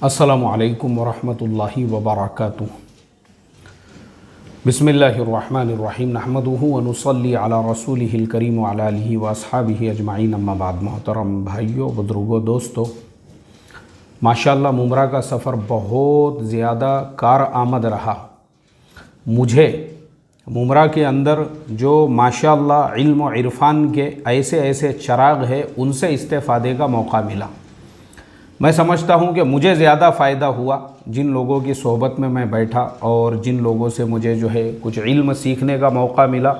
अस्सलामु अलैकुम वरहमतुल्लाहि वबरकातुहू। बिस्मिल्लाहिर्रहमानिर्रहीम नहमदुहु व नुसल्ली अला रसूलिहिल करीम व अला आलिहि व अस्हाबिहि अजमाइन अम्मा बाद। मोहतरम भाइयों, बुजुर्गों, दोस्तों, माशाअल्लाह मुमरा का सफ़र बहुत ज़्यादा कारआमद रहा। मुझे मुमरा के अंदर जो माशाअल्लाह इल्म व इरफ़ान के ऐसे ऐसे चराग है उनसे इस्तेफ़ादे का मौका मिला। मैं समझता हूँ कि मुझे ज़्यादा फ़ायदा हुआ जिन लोगों की सोहबत में मैं बैठा और जिन लोगों से मुझे जो है कुछ इल्म सीखने का मौका मिला।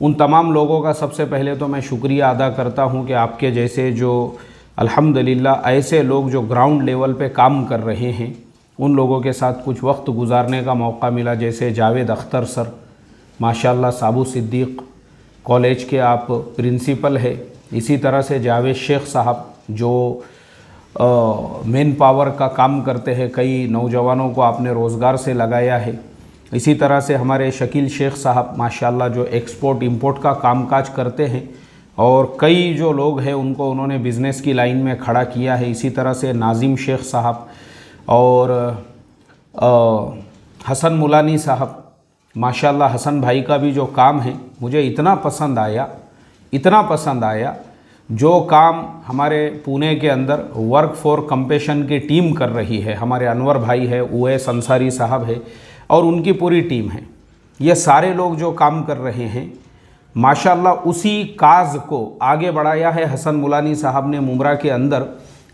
उन तमाम लोगों का सबसे पहले तो मैं शुक्रिया अदा करता हूँ कि आपके जैसे जो अल्हम्दुलिल्लाह ऐसे लोग जो ग्राउंड लेवल पे काम कर रहे हैं उन लोगों के साथ कुछ वक्त गुजारने का मौका मिला। जैसे जावेद अख्तर सर, माशाअल्लाह साबू सिद्दीक़ कॉलेज के आप प्रिंसिपल है। इसी तरह से जावेद शेख साहब जो मेन पावर का काम करते हैं, कई नौजवानों को आपने रोज़गार से लगाया है। इसी तरह से हमारे शकील शेख साहब माशाअल्लाह जो एक्सपोर्ट इंपोर्ट का कामकाज करते हैं और कई जो लोग हैं उनको उन्होंने बिज़नेस की लाइन में खड़ा किया है। इसी तरह से नाजिम शेख साहब और हसन मुलानी साहब, माशाअल्लाह हसन भाई का भी जो काम है मुझे इतना पसंद आया। जो काम हमारे पुणे के अंदर वर्क फॉर कंपेशन की टीम कर रही है, हमारे अनवर भाई है, उवैस अंसारी साहब है और उनकी पूरी टीम है, ये सारे लोग जो काम कर रहे हैं माशाअल्लाह उसी काज को आगे बढ़ाया है हसन मुलानी साहब ने मुमरा के अंदर।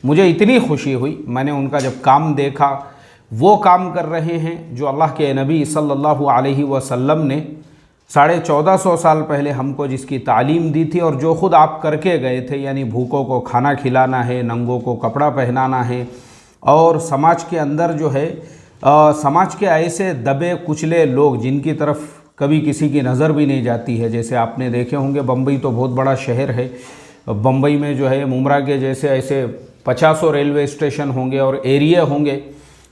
मुझे इतनी खुशी हुई, मैंने उनका जब काम देखा, वो काम कर रहे हैं जो अल्लाह के नबी सल्लल्लाहु अलैहि वसल्लम ने 1450 साल पहले हमको जिसकी तालीम दी थी और जो ख़ुद आप करके गए थे, यानी भूखों को खाना खिलाना है, नंगों को कपड़ा पहनाना है और समाज के अंदर जो है समाज के ऐसे दबे कुचले लोग जिनकी तरफ कभी किसी की नज़र भी नहीं जाती है। जैसे आपने देखे होंगे बम्बई तो बहुत बड़ा शहर है, बम्बई में जो है मुमरा के जैसे ऐसे 50 रेलवे स्टेशन होंगे और एरिया होंगे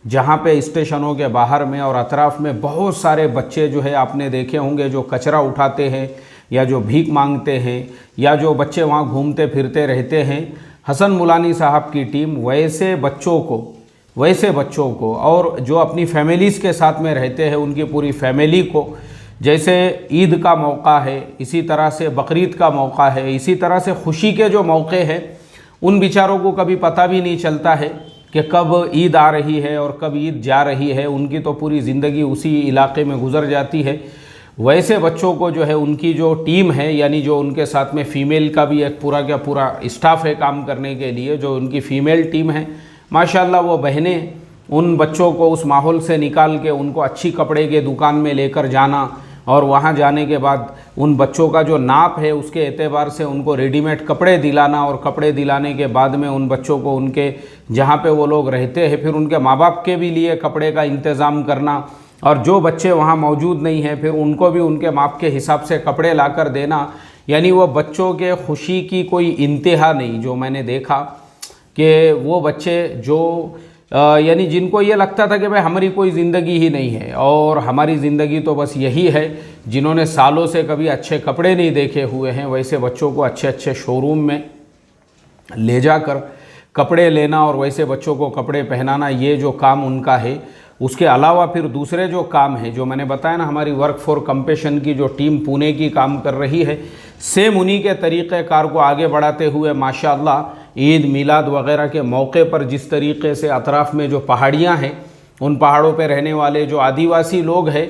जहाँ पे स्टेशनों के बाहर में और अतराफ़ में बहुत सारे बच्चे जो है आपने देखे होंगे जो कचरा उठाते हैं या जो भीख मांगते हैं या जो बच्चे वहाँ घूमते फिरते रहते हैं। हसन मुलानी साहब की टीम वैसे बच्चों को और जो अपनी फैमिलीज़ के साथ में रहते हैं उनकी पूरी फैमिली को, जैसे ईद का मौका है, इसी तरह से बकरीद का मौका है, इसी तरह से खुशी के जो मौके हैं उन बेचारों को कभी पता भी नहीं चलता है कि कब ईद आ रही है और कब ईद जा रही है। उनकी तो पूरी ज़िंदगी उसी इलाके में गुजर जाती है। वैसे बच्चों को जो है उनकी जो टीम है, यानी जो उनके साथ में फ़ीमेल का भी एक पूरा का पूरा स्टाफ है काम करने के लिए, जो उनकी फ़ीमेल टीम है माशाअल्लाह, वो बहनें उन बच्चों को उस माहौल से निकाल के उनको अच्छी कपड़े के दुकान में लेकर जाना और वहाँ जाने के बाद उन बच्चों का जो नाप है उसके एतबार से उनको रेडीमेड कपड़े दिलाना और कपड़े दिलाने के बाद में उन बच्चों को उनके जहाँ पे वो लोग रहते हैं फिर उनके माँ बाप के भी लिए कपड़े का इंतज़ाम करना और जो बच्चे वहाँ मौजूद नहीं हैं फिर उनको भी उनके माप के हिसाब से कपड़े ला कर देना। यानी वो बच्चों के खुशी की कोई इंतहा नहीं। जो मैंने देखा कि वो बच्चे जो यानी जिनको ये लगता था कि भाई हमारी कोई ज़िंदगी ही नहीं है और हमारी ज़िंदगी तो बस यही है, जिन्होंने सालों से कभी अच्छे कपड़े नहीं देखे हुए हैं, वैसे बच्चों को अच्छे अच्छे शोरूम में ले जाकर कपड़े लेना और वैसे बच्चों को कपड़े पहनाना, ये जो काम उनका है। उसके अलावा फिर दूसरे जो काम है जो मैंने बताया ना, हमारी वर्क फॉर कंपेशन की जो टीम पुणे की काम कर रही है, सेम उन्हीं के तरीक़ेकार को आगे बढ़ाते हुए माशाअल्लाह ईद मिलाद वग़ैरह के मौके पर जिस तरीक़े से अतराफ़ में जो पहाड़ियाँ हैं उन पहाड़ों पे रहने वाले जो आदिवासी लोग हैं,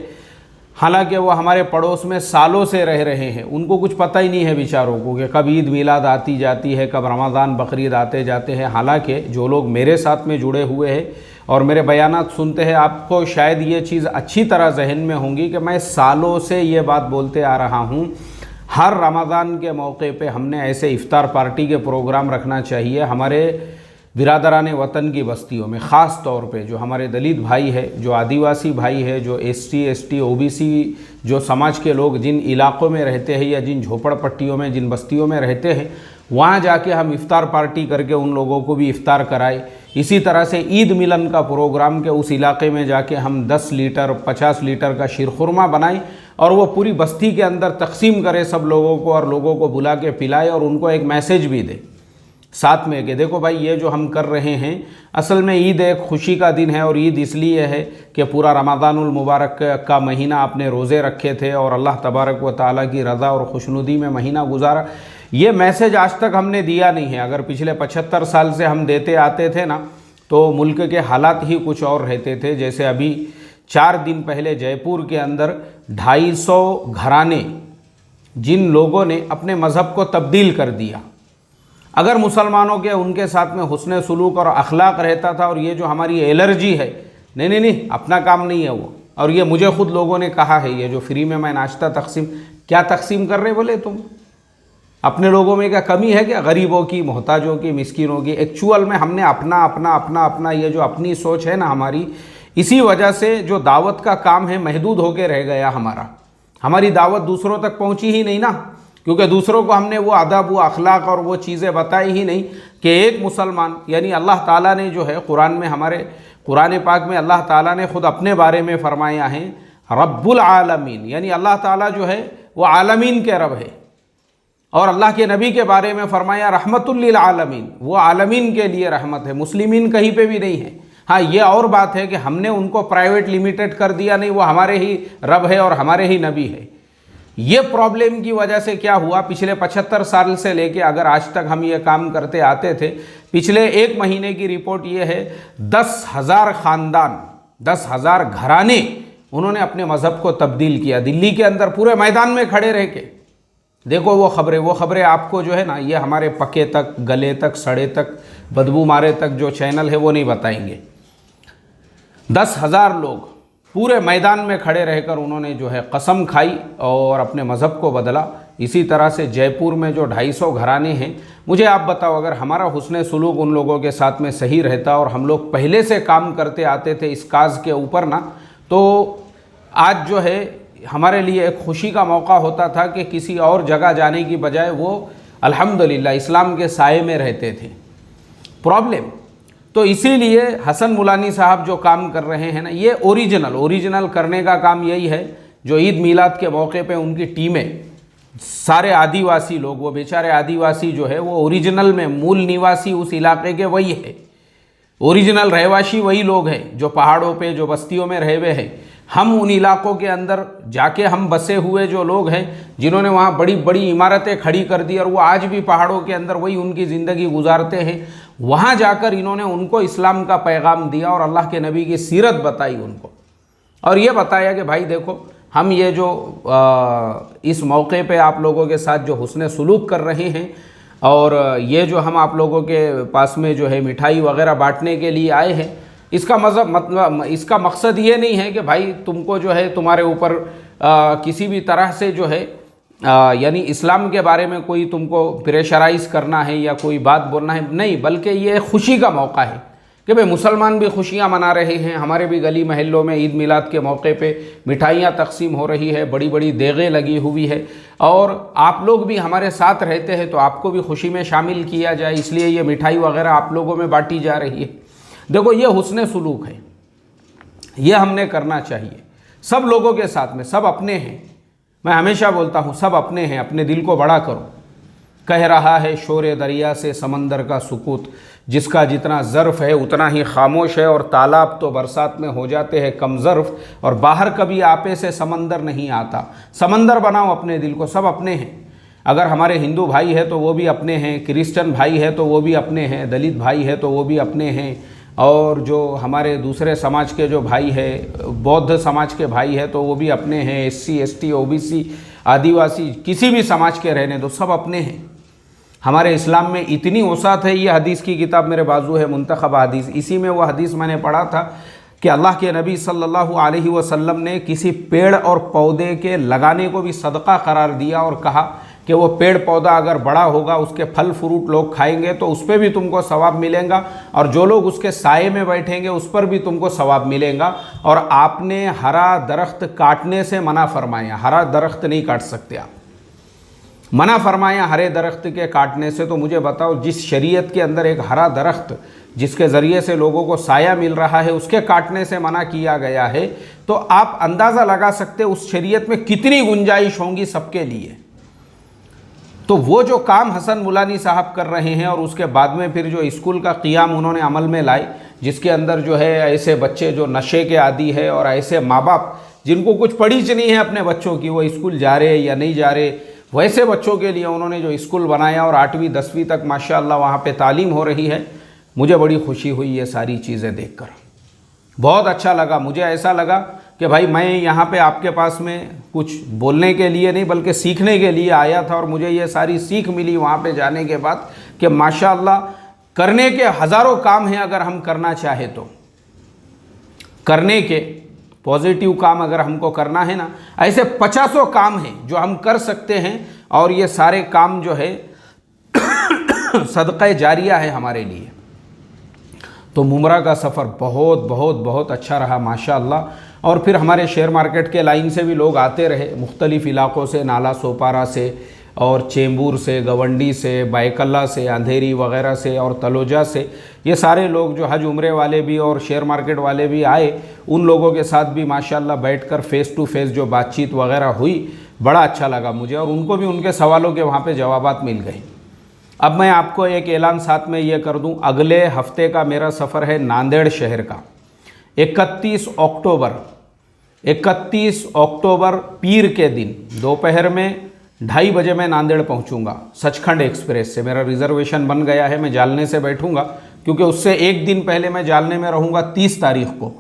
हालांकि वो हमारे पड़ोस में सालों से रह रहे हैं, उनको कुछ पता ही नहीं है बेचारों को कि कब ईद मिलाद आती जाती है, कब रमज़ान बकरीद आते जाते हैं। हालांकि जो लोग मेरे साथ में जुड़े हुए हैं और मेरे बयानात सुनते हैं, आपको शायद ये चीज़ अच्छी तरह जहन में होंगी कि मैं सालों से ये बात बोलते आ रहा हूँ, हर रमज़ान के मौके पे हमने ऐसे इफ़्तार पार्टी के प्रोग्राम रखना चाहिए हमारे बिरादरान वतन की बस्तियों में, ख़ास तौर पे जो हमारे दलित भाई है, जो आदिवासी भाई है, जो ST OBC जो समाज के लोग जिन इलाक़ों में रहते हैं या जिन झोपड़पट्टियों में जिन बस्तियों में रहते हैं, वहाँ जाके हम इफ़्तार पार्टी करके उन लोगों को भी इफ़्तार कराए। इसी तरह से ईद मिलन का प्रोग्राम के उस इलाके में जाके हम 10 लीटर 50 लीटर का शीरखुरमा बनाएं और वो पूरी बस्ती के अंदर तकसीम करें सब लोगों को और लोगों को बुला के पिलाए और उनको एक मैसेज भी दें साथ में कि देखो भाई ये जो हम कर रहे हैं असल में ईद एक खुशी का दिन है, और ईद इसलिए है कि पूरा रमज़ानुल मुबारक का महीना आपने रोज़े रखे थे और अल्लाह तबारक व ताला की रज़ा और खुशनुदी में महीना गुजारा। ये मैसेज आज तक हमने दिया नहीं है। अगर पिछले 75 साल से हम देते आते थे ना, तो मुल्क के हालात ही कुछ और रहते थे। जैसे अभी 4 दिन पहले जयपुर के अंदर 250 घराने जिन लोगों ने अपने मज़हब को तब्दील कर दिया, अगर मुसलमानों के उनके साथ में हुस्न सुलूक और अखलाक रहता था, और ये जो हमारी एलर्जी है, नहीं अपना काम नहीं है वो। और ये मुझे खुद लोगों ने कहा है, ये जो फ्री में मैं नाश्ता तकसीम, क्या तकसीम कर रहे बोले तुम? अपने लोगों में क्या कमी है क्या? गरीबों की, मोहताजों की, मिस्किनों की। एक्चुअल में हमने अपना ये जो अपनी सोच है ना हमारी, इसी वजह से जो दावत का काम है महदूद होके रह गया हमारी दावत दूसरों तक पहुंची ही नहीं ना, क्योंकि दूसरों को हमने वो अदब, वो अखलाक और वो चीज़ें बताई ही नहीं कि एक मुसलमान, यानी अल्लाह ताला ने जो है कुरान में, हमारे कुरान पाक में अल्लाह ताला ने खुद अपने बारे में फरमाया है रब्बुल आलमीन, यानी अल्लाह ताला जो है वो आलमीन के रब है। और अल्लाह के नबी के बारे में फरमाया रहमतुल लिल आलमीन, वो आलमीन के लिए रहमत है, मुस्लिमीन कहीं पे भी नहीं है। हाँ, ये और बात है कि हमने उनको प्राइवेट लिमिटेड कर दिया, नहीं, वो हमारे ही रब है और हमारे ही नबी है। ये प्रॉब्लम की वजह से क्या हुआ, पिछले 75 साल से लेके अगर आज तक हम ये काम करते आते थे, पिछले 1 महीने की रिपोर्ट ये है 10,000 ख़ानदान, 10,000 घराने उन्होंने अपने मज़हब को तब्दील किया। दिल्ली के अंदर पूरे मैदान में खड़े रह के देखो वो खबरें आपको जो है ना, ये हमारे पके तक, गले तक, सड़े तक, बदबू मारे तक जो चैनल है वो नहीं बताएंगे। 10,000 लोग पूरे मैदान में खड़े रहकर उन्होंने जो है कसम खाई और अपने मज़हब को बदला। इसी तरह से जयपुर में जो 250 घराने हैं, मुझे आप बताओ, अगर हमारा हुस्न सुलूक उन लोगों के साथ में सही रहता और हम लोग पहले से काम करते आते थे इस काज के ऊपर ना, तो आज जो है हमारे लिए एक खुशी का मौका होता था कि किसी और जगह जाने की बजाय वो अल्हम्दुलिल्लाह इस्लाम के साए में रहते थे। प्रॉब्लम तो इसीलिए हसन मुलानी साहब जो काम कर रहे हैं ना, ये ओरिजिनल करने का काम यही है। जो ईद मिलाद के मौके पे उनकी टीमें, सारे आदिवासी लोग, वो बेचारे आदिवासी जो है वो ओरिजिनल में मूल निवासी उस इलाके के वही है, ओरिजिनल रहवासी वही लोग हैं जो पहाड़ों पे, जो बस्तियों में रहे हुए हैं। हम उन इलाकों के अंदर जाके हम बसे हुए जो लोग हैं, जिन्होंने वहाँ बड़ी बड़ी इमारतें खड़ी कर दी और वो आज भी पहाड़ों के अंदर वही उनकी ज़िंदगी गुजारते हैं, वहाँ जाकर इन्होंने उनको इस्लाम का पैगाम दिया और अल्लाह के नबी की सीरत बताई उनको, और ये बताया कि भाई देखो, हम ये जो इस मौके पे आप लोगों के साथ जो हुस्न सुलूक कर रहे हैं, और ये जो हम आप लोगों के पास में जो है मिठाई वगैरह बांटने के लिए आए हैं, इसका मतलब इसका मकसद ये नहीं है कि भाई तुमको जो है तुम्हारे ऊपर किसी भी तरह से जो है यानी इस्लाम के बारे में कोई तुमको प्रेशराइज़ करना है या कोई बात बोलना है, नहीं, बल्कि ये खुशी का मौका है कि भाई मुसलमान भी खुशियाँ मना रहे हैं। हमारे भी गली महल्लों में ईद मिलाद के मौके पे मिठाइयाँ तकसीम हो रही है, बड़ी बड़ी देगें लगी हुई है, और आप लोग भी हमारे साथ रहते हैं तो आपको भी खुशी में शामिल किया जाए, इसलिए ये मिठाई वगैरह आप लोगों में बांटी जा रही है। देखो, ये हुस्न सुलूक है, ये हमने करना चाहिए सब लोगों के साथ में। सब अपने हैं, मैं हमेशा बोलता हूँ, सब अपने हैं, अपने दिल को बड़ा करो। कह रहा है शोरे दरिया से समंदर का सुकूत, जिसका जितना ज़र्फ़ है उतना ही खामोश है, और तालाब तो बरसात में हो जाते हैं कम ज़र्फ़, और बाहर कभी आपे से समंदर नहीं आता। समंदर बनाओ अपने दिल को, सब अपने हैं। अगर हमारे हिंदू भाई है तो वो भी अपने हैं, क्रिश्चियन भाई है तो वो भी अपने हैं, दलित भाई है तो वो भी अपने हैं, और जो हमारे दूसरे समाज के जो भाई है, बौद्ध समाज के भाई है तो वो भी अपने हैं, SC ST OBC आदिवासी किसी भी समाज के रहने दो, सब अपने हैं। हमारे इस्लाम में इतनी वसात है, ये हदीस की किताब मेरे बाजू है, मुंतखब हदीस, इसी में वो हदीस मैंने पढ़ा था कि अल्लाह के नबी सल्लल्लाहु अलैहि वसल्लम ने किसी पेड़ और पौधे के लगाने को भी सदका करार दिया, और कहा कि वो पेड़ पौधा अगर बड़ा होगा, उसके फल फ्रूट लोग खाएंगे तो उस पर भी तुमको सवाब मिलेगा, और जो लोग उसके साए में बैठेंगे उस पर भी तुमको सवाब मिलेगा। और आपने हरा दरख्त काटने से मना फरमाया, हरा दरख्त नहीं काट सकते आप, मना फरमाया हरे दरख्त के काटने से। तो मुझे बताओ, जिस शरीयत के अंदर एक हरा दरख्त जिसके ज़रिए से लोगों को साया मिल रहा है, उसके काटने से मना किया गया है, तो आप अंदाज़ा लगा सकते उस शरीयत में कितनी गुंजाइश होंगी सबके लिए। तो वो जो काम हसन मुलानी साहब कर रहे हैं और उसके बाद में फिर जो स्कूल का क़ियाम उन्होंने अमल में लाए, जिसके अंदर जो है ऐसे बच्चे जो नशे के आदी है और ऐसे माँ बाप जिनको कुछ पढ़ीच नहीं है अपने बच्चों की, वो स्कूल जा रहे या नहीं जा रहे, वैसे बच्चों के लिए उन्होंने जो स्कूल बनाया और 8वीं 10वीं तक माशाअल्लाह वहाँ पे तालीम हो रही है। मुझे बड़ी खुशी हुई ये सारी चीज़ें देखकर, बहुत अच्छा लगा। मुझे ऐसा लगा कि भाई मैं यहाँ पे आपके पास में कुछ बोलने के लिए नहीं बल्कि सीखने के लिए आया था, और मुझे ये सारी सीख मिली वहाँ पे जाने के बाद कि माशाअल्लाह करने के हज़ारों काम हैं अगर हम करना चाहें तो। करने के पॉजिटिव काम अगर हमको करना है ना, ऐसे 50 काम हैं जो हम कर सकते हैं, और ये सारे काम जो है सदक़े जारिया है हमारे लिए। तो मुमरा का सफ़र बहुत बहुत बहुत अच्छा रहा माशाअल्लाह। और फिर हमारे शेयर मार्केट के लाइन से भी लोग आते रहे, मुख्तलिफ़ इलाक़ों से, नाला सोपारा से और चेंबूर से, गवंडी से, बायकल्ला से, अंधेरी वग़ैरह से और तलोजा से, ये सारे लोग जो हज उम्रे वाले भी और शेयर मार्केट वाले भी आए, उन लोगों के साथ भी माशाअल्लाह बैठकर फ़ेस टू फेस जो बातचीत वग़ैरह हुई, बड़ा अच्छा लगा मुझे, और उनको भी उनके सवालों के वहाँ पे जवाबात मिल गए। अब मैं आपको एक ऐलान साथ में ये कर दूं, अगले हफ्ते का मेरा सफ़र है नांदेड़ शहर का। 31 अक्टूबर पीर के दिन दोपहर में 2:30 बजे मैं नांदेड़ पहुंचूंगा सचखंड एक्सप्रेस से। मेरा रिज़र्वेशन बन गया है, मैं जालने से बैठूंगा, क्योंकि उससे एक दिन पहले मैं जालने में रहूंगा 30 तारीख को,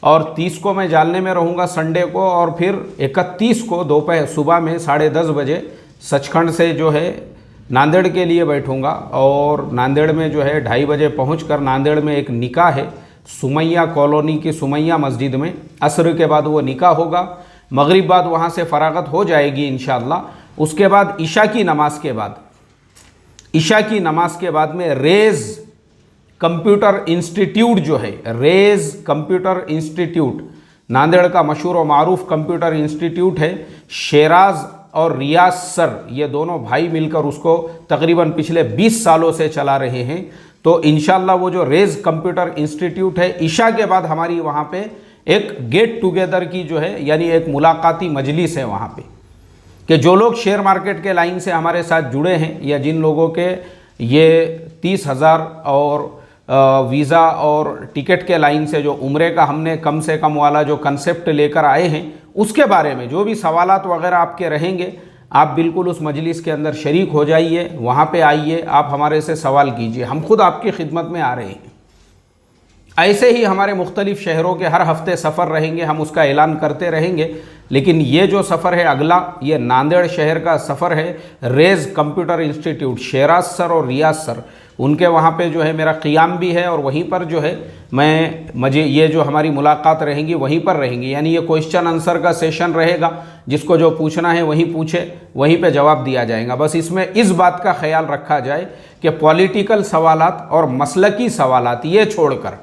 और 30 को मैं जालने में रहूंगा संडे को, और फिर 31 को दोपहर सुबह में 10:30 बजे सचखंड से जो है नांदेड़ के लिए बैठूंगा। और नांदेड़ में जो है 2:30 बजे पहुंचकर नांदेड़ में एक निकाह है सुमैया कॉलोनी की सुमैया मस्जिद में। असर के बाद वो निकाह होगा, मगरिब बाद वहाँ से फरागत हो जाएगी इंशाअल्लाह। उसके बाद ईशा की नमाज के बाद में रेज़ कंप्यूटर इंस्टीट्यूट जो है, रेज़ कंप्यूटर इंस्टीट्यूट नांदेड़ का मशहूर और मारूफ कंप्यूटर इंस्टीट्यूट है। शेराज और रियाज सर, ये दोनों भाई मिलकर उसको तकरीबन पिछले 20 सालों से चला रहे हैं। तो इंशाअल्लाह वो जो रेज़ कंप्यूटर इंस्टीट्यूट है, ईशा के बाद हमारी वहाँ पे एक गेट टुगेदर की जो है, यानी एक मुलाकाती मजलिस है वहाँ पे, कि जो लोग शेयर मार्केट के लाइन से हमारे साथ जुड़े हैं, या जिन लोगों के ये 30,000 और वीज़ा और टिकट के लाइन से जो उम्रे का हमने कम से कम वाला जो कंसेप्ट लेकर आए हैं, उसके बारे में जो भी सवालात वगैरह आपके रहेंगे, आप बिल्कुल उस मजलिस के अंदर शरीक हो जाइए, वहाँ पे आइए, आप हमारे से सवाल कीजिए, हम खुद आपकी खिदमत में आ रहे हैं। ऐसे ही हमारे मुख्तलिफ़ शहरों के हर हफ्ते सफ़र रहेंगे, हम उसका ऐलान करते रहेंगे। लेकिन ये जो सफ़र है अगला, ये नांदेड़ शहर का सफ़र है रेज़ कंप्यूटर इंस्टीट्यूट, शेराज सर और रियाज सर, उनके वहाँ पे जो है मेरा क़ियाम भी है, और वहीं पर जो है मुझे ये जो हमारी मुलाकात रहेंगी वहीं पर रहेंगी। यानी ये क्वेश्चन आंसर का सेशन रहेगा, जिसको जो पूछना है वहीं पूछे, वहीं पे जवाब दिया जाएगा। बस इसमें इस बात का ख्याल रखा जाए कि पॉलिटिकल सवालात और मसलकी सवालात ये छोड़कर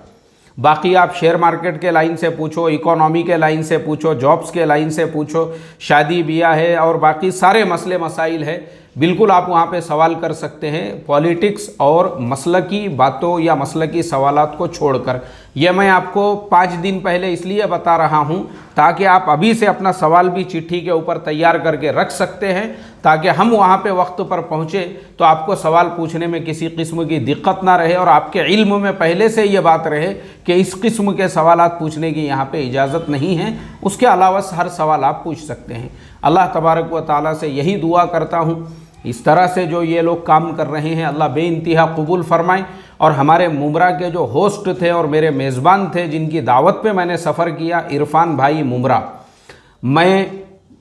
बाकी आप शेयर मार्केट के लाइन से पूछो, इकोनॉमी के लाइन से पूछो, जॉब्स के लाइन से पूछो, शादी ब्याह है और बाकी सारे मसले मसाइल है, बिल्कुल आप वहाँ पे सवाल कर सकते हैं, पॉलिटिक्स और मसलकी बातों या मसलकी सवालात को छोड़कर। ये मैं आपको 5 दिन पहले इसलिए बता रहा हूँ ताकि आप अभी से अपना सवाल भी चिट्ठी के ऊपर तैयार करके रख सकते हैं, ताकि हम वहाँ पे वक्त पर पहुँचे तो आपको सवाल पूछने में किसी किस्म की दिक्कत ना रहे, और आपके इल्म में पहले से ये बात रहे कि इस किस्म के सवालात पूछने की यहाँ पे इजाज़त नहीं है। उसके अलावा हर सवाल आप पूछ सकते हैं। अल्लाह तबारक व तआला से यही दुआ करता हूँ, इस तरह से जो ये लोग काम कर रहे हैं अल्लाह बेइंतहा कबूल फरमाए। और हमारे मुमरा के जो होस्ट थे और मेरे मेज़बान थे, जिनकी दावत पे मैंने सफ़र किया, इरफान भाई मुमरा, मैं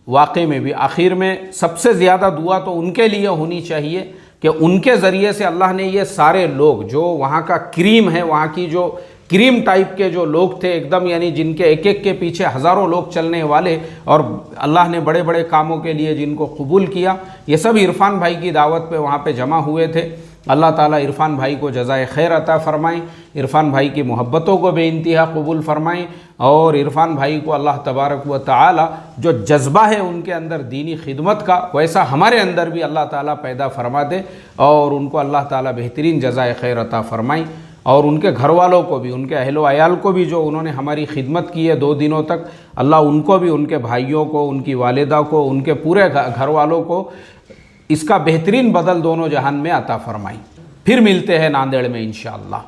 वाकई में भी आखिर में सबसे ज़्यादा दुआ तो उनके लिए होनी चाहिए कि उनके ज़रिए से अल्लाह ने ये सारे लोग जो वहाँ का क्रीम है, वहाँ की जो क्रीम टाइप के जो लोग थे एकदम, यानी जिनके एक एक के पीछे हज़ारों लोग चलने वाले, और अल्लाह ने बड़े बड़े कामों के लिए जिनको कबूल किया, ये सब इरफान भाई की दावत पे वहाँ पे जमा हुए थे। अल्लाह ताला इरफान भाई को जज़ाए खैर अता फ़रमाएँ, इरफान भाई की मोहब्बतों को बेइंतहा कबूल फ़रमाएँ, और इरफान भाई को अल्लाह तबारक व तआला जो जज्बा है उनके अंदर दीनी खिदमत का, वैसा हमारे अंदर भी अल्लाह ताला पैदा फ़रमा दे, और उनको अल्लाह ताला बेहतरीन जज़ाए खैर अता फ़रमाएँ। और उनके घर वालों को भी, उनके अहलो अयाल को भी, जो उन्होंने हमारी खिदमत की है 2 दिनों तक, अल्लाह उनको भी, उनके भाइयों को, उनकी वालिदा को, उनके पूरे घर वालों को इसका बेहतरीन बदल दोनों जहान में अता फरमाई। फिर मिलते हैं नांदेड़ में इंशाअल्लाह।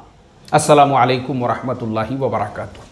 अस्सलामु अलैकुम वरहमतुल्लाहि वबरकातुहू।